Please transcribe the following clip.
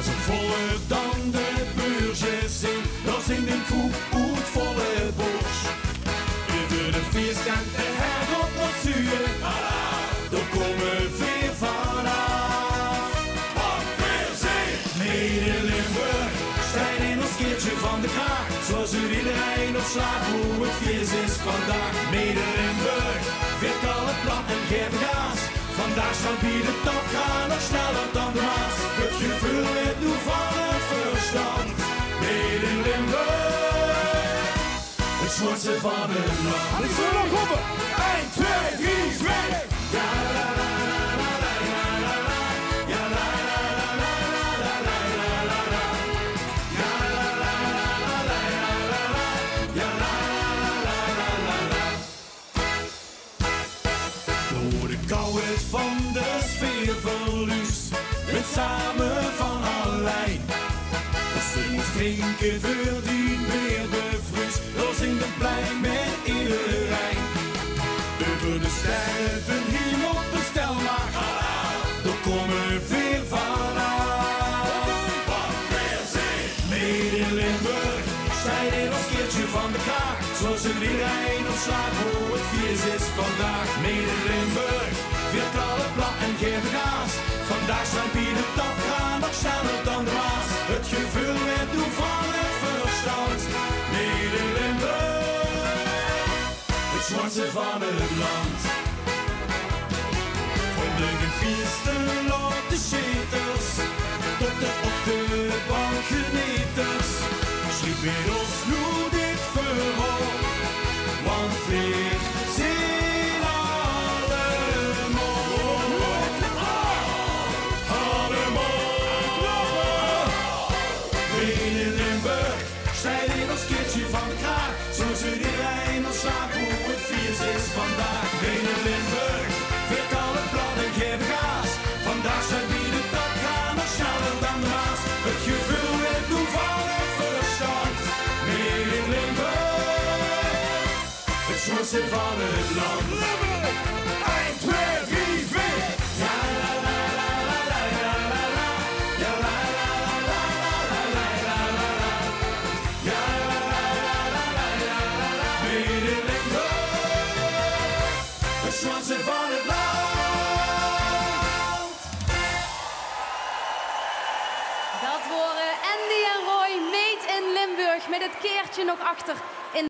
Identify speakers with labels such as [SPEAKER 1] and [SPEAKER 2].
[SPEAKER 1] Zo voller dan de beursjes in, dat zingt een koe uit volle borst. Over de feestkant de herop wat zuur, daar komen veel vanaf. Wat veel zin! Mede Limburg, stijl in ons keertje van de kraag. Zoals er iedereen op slaat hoe het feest is vandaag. Mede Limburg, vindt al het plat en geef gas. Vandaag staat bij de top, gaan nog sneller dan de Maas. Het gevoel met nu van het verstand. Mede Limburg, het zwartste van het land.
[SPEAKER 2] En ik wil nog roepen.
[SPEAKER 1] 1, 2, 3, 2. Ja la la la la la la la la. Ja la la la la la la la la la. Ja la la la la la la la. Ja la la la la la la. Door de kouheid van de sfeerverlies, met samen van alleen. Als ze moest drinken voor die meer bevries, dan zingt het blij met iedereen. Over de sterren hier op de stelmaag, daar komen veel vanaf. Wat veel zin! Mede Limburg, stijl in ons keertje van de kraag. Zoals er iedereen op slaat hoe het feest is vandaag. Mede Limburg, veel kallen plat en geef gas. Vandaag staan bij de top, gaan nog sneller dan de Maas. Het gevoel met doen van het verstand. Mede Limburg, het zwartste van het land. Van de gefeesten op de schieters, tot de op de bank genieters. Schrijf met ons nu dit verhaal, want weer zien allemaal. Mede Limburg, stijl in ons keertje van de kraag. Zo zit iedereen ons slaap hoe het feest is vandaag. Mede Limburg, vindt al het blad en geef gas. Vandaag zijn we de top, gaan nog sneller dan de Maas. Het gevoel met doen van het verstand. Mede Limburg, het zwartste van het land.
[SPEAKER 2] Limburg. 1, 2, 3, 4.
[SPEAKER 1] Ja la la la la la la la la. Ja la la la la la la la la la. Ja la la la la la la la la. Mede Limburg, het zwartste van het land.
[SPEAKER 3] Dat worden Andy en Roy, Meet in Limburg, met het keertje nog achter